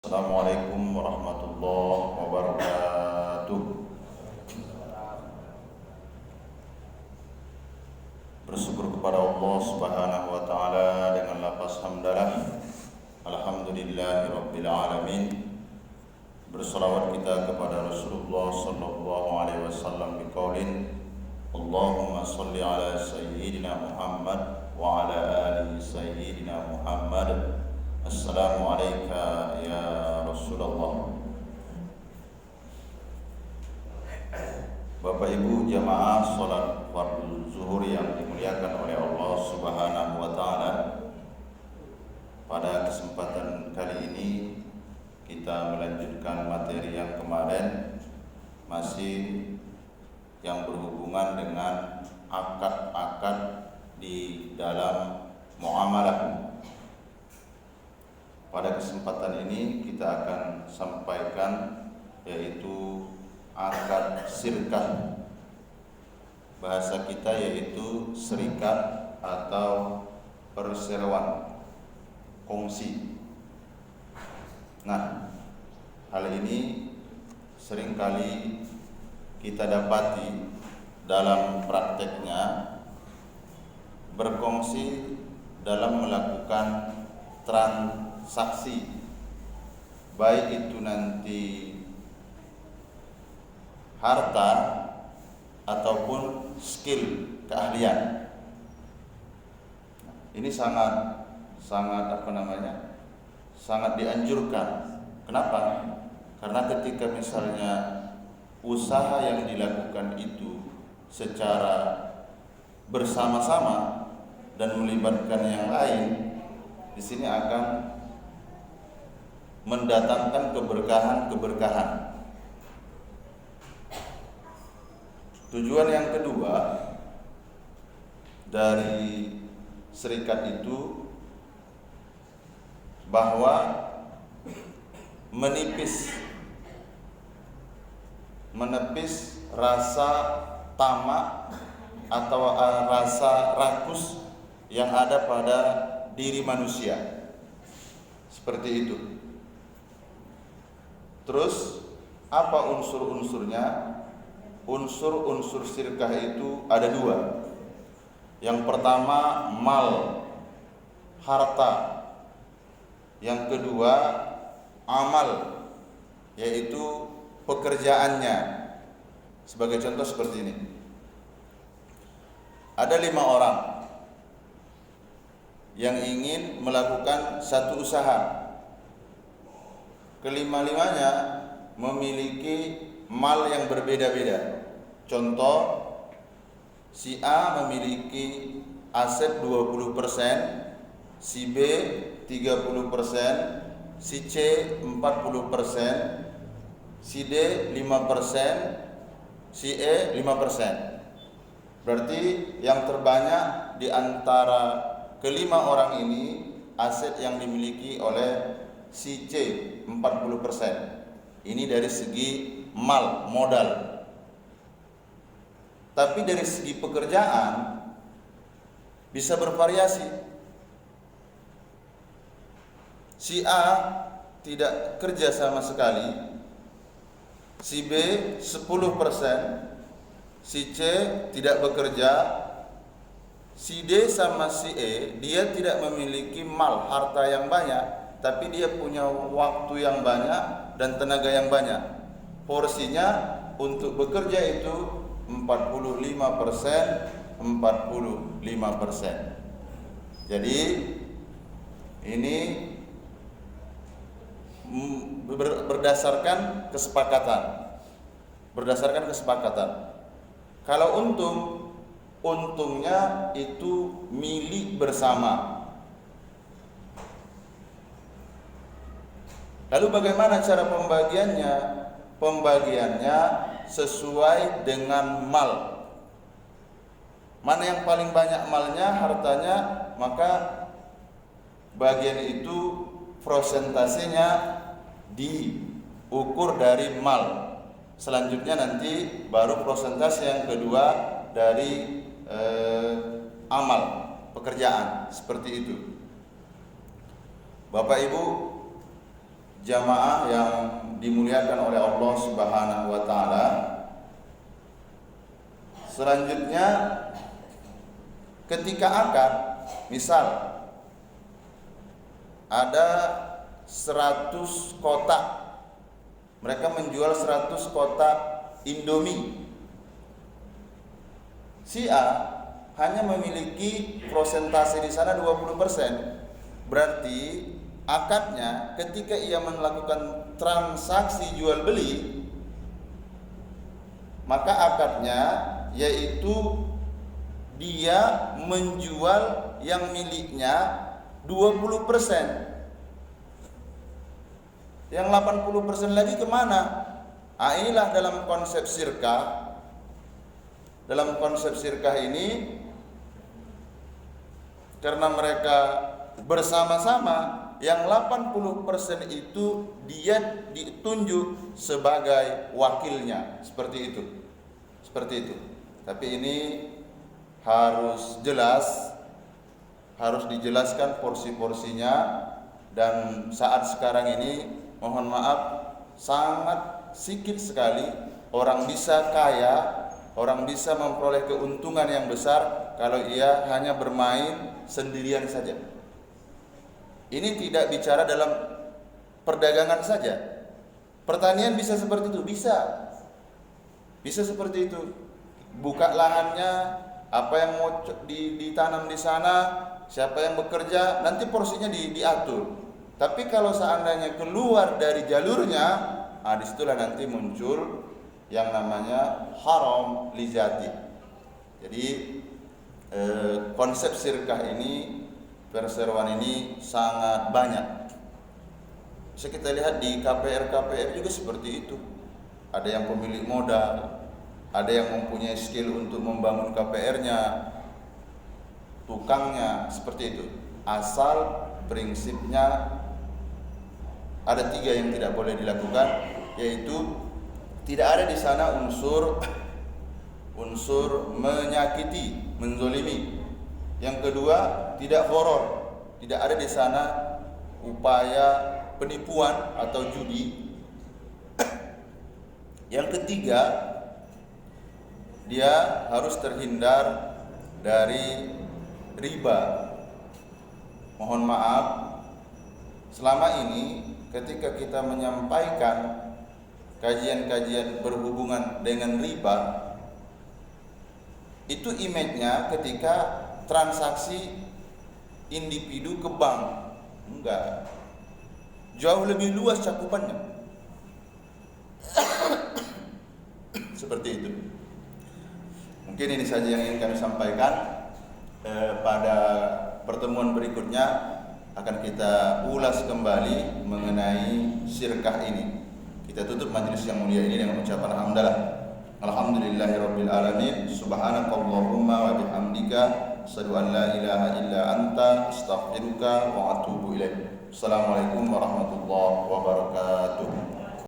Assalamualaikum warahmatullahi wabarakatuh. Bersyukur kepada Allah Subhanahu wa taala dengan lafaz hamdalah. Alhamdulillahirabbil alamin. Berselawat kita kepada Rasulullah sallallahu alaihi wasallam biqaulin Allahumma shalli ala sayyidina Muhammad wa ala ali sayyidina Muhammad. Assalamualaikum ya Rasulullah. Bapak Ibu jamaah salat fardhu zuhur yang dimuliakan oleh Allah Subhanahu wa taala. Pada kesempatan kali ini kita melanjutkan materi yang kemarin, masih yang berhubungan dengan akad-akad di dalam muamalah. Pada kesempatan ini kita akan sampaikan yaitu akad sirkah. Bahasa kita yaitu serikat atau perseroan, kongsi. Nah, hal ini seringkali kita dapati dalam prakteknya berkongsi dalam melakukan transaksi, baik itu nanti harta ataupun skill, keahlian. Ini sangat sangat dianjurkan. Kenapa? Karena ketika misalnya usaha yang dilakukan itu secara bersama-sama dan melibatkan yang lain, di sini akan mendatangkan keberkahan. Tujuan yang kedua dari serikat itu bahwa menepis rasa tamak atau rasa rakus yang ada pada diri manusia. Seperti itu. Terus apa unsur-unsurnya? Unsur-unsur sirkah itu ada dua. Yang pertama mal, harta. Yang kedua amal, yaitu pekerjaannya. Sebagai contoh seperti ini. Ada 5 orang yang ingin melakukan satu usaha. Kelima-limanya memiliki mal yang berbeda-beda. Contoh, si A memiliki aset 20%, si B 30%, si C 40%, si D 5%, si E 5%. Berarti yang terbanyak di antara kelima orang ini aset yang dimiliki oleh si C 40%. Ini dari segi mal, modal. Tapi dari segi pekerjaan bisa bervariasi. Si A tidak kerja sama sekali, si B 10%, si C tidak bekerja, si D sama si E dia tidak memiliki mal, harta yang banyak, tapi dia punya waktu yang banyak dan tenaga yang banyak. Porsinya untuk bekerja itu 45%, 45%. Jadi ini berdasarkan kesepakatan. Kalau untungnya itu milik bersama. Lalu bagaimana cara pembagiannya? Pembagiannya sesuai dengan mal. Mana yang paling banyak malnya, hartanya, maka bagian itu prosentasenya diukur dari mal. Selanjutnya nanti baru prosentase yang kedua dari amal, pekerjaan, seperti itu. Bapak Ibu, jamaah yang dimuliakan oleh Allah Subhanahu wa taala. Selanjutnya ketika akad, misal ada 100 kotak, mereka menjual 100 kotak Indomie. Si A hanya memiliki prosentase di sana 20%. Berarti akadnya ketika ia melakukan transaksi jual beli, maka akadnya yaitu dia menjual yang miliknya 20%. Yang 80% lagi kemana? Inilah dalam konsep syirkah. Dalam konsep syirkah ini, karena mereka bersama-sama, yang 80% itu dia ditunjuk sebagai wakilnya, seperti itu. Tapi ini harus jelas, harus dijelaskan porsi-porsinya. Dan saat sekarang ini, mohon maaf, sangat sedikit sekali orang bisa kaya, orang bisa memperoleh keuntungan yang besar kalau ia hanya bermain sendirian saja. Ini tidak bicara dalam perdagangan saja. Pertanian bisa seperti itu, bisa seperti itu. Buka lahannya, apa yang mau ditanam di sana, siapa yang bekerja, nanti porsinya diatur. Tapi kalau seandainya keluar dari jalurnya, disitulah nanti muncul yang namanya haram lizati. Jadi konsep syirkah ini, perseroan ini sangat banyak. Bisa kita lihat di KPR juga seperti itu. Ada yang pemilik modal, ada yang mempunyai skill untuk membangun KPR-nya, tukangnya, seperti itu. Asal prinsipnya ada 3 yang tidak boleh dilakukan, yaitu tidak ada di sana unsur menyakiti, menzolimi. Yang kedua, tidak gharar, tidak ada di sana upaya penipuan atau judi. Yang ketiga, dia harus terhindar dari riba. Mohon maaf, selama ini ketika kita menyampaikan kajian-kajian berhubungan dengan riba, itu image-nya ketika transaksi individu ke bank. Enggak, jauh lebih luas cakupannya. Seperti itu. Mungkin ini saja yang ingin kami sampaikan. Pada pertemuan berikutnya akan kita ulas kembali mengenai syirkah ini. Kita tutup majelis yang mulia ini dengan ucapan hamdalah. Alhamdulillahirabbil alamin. Subhanakallahumma wa bihamdika asyhadu an la ilaha illa anta astaghfiruka wa atubu ilaik. Assalamualaikum warahmatullahi wabarakatuh.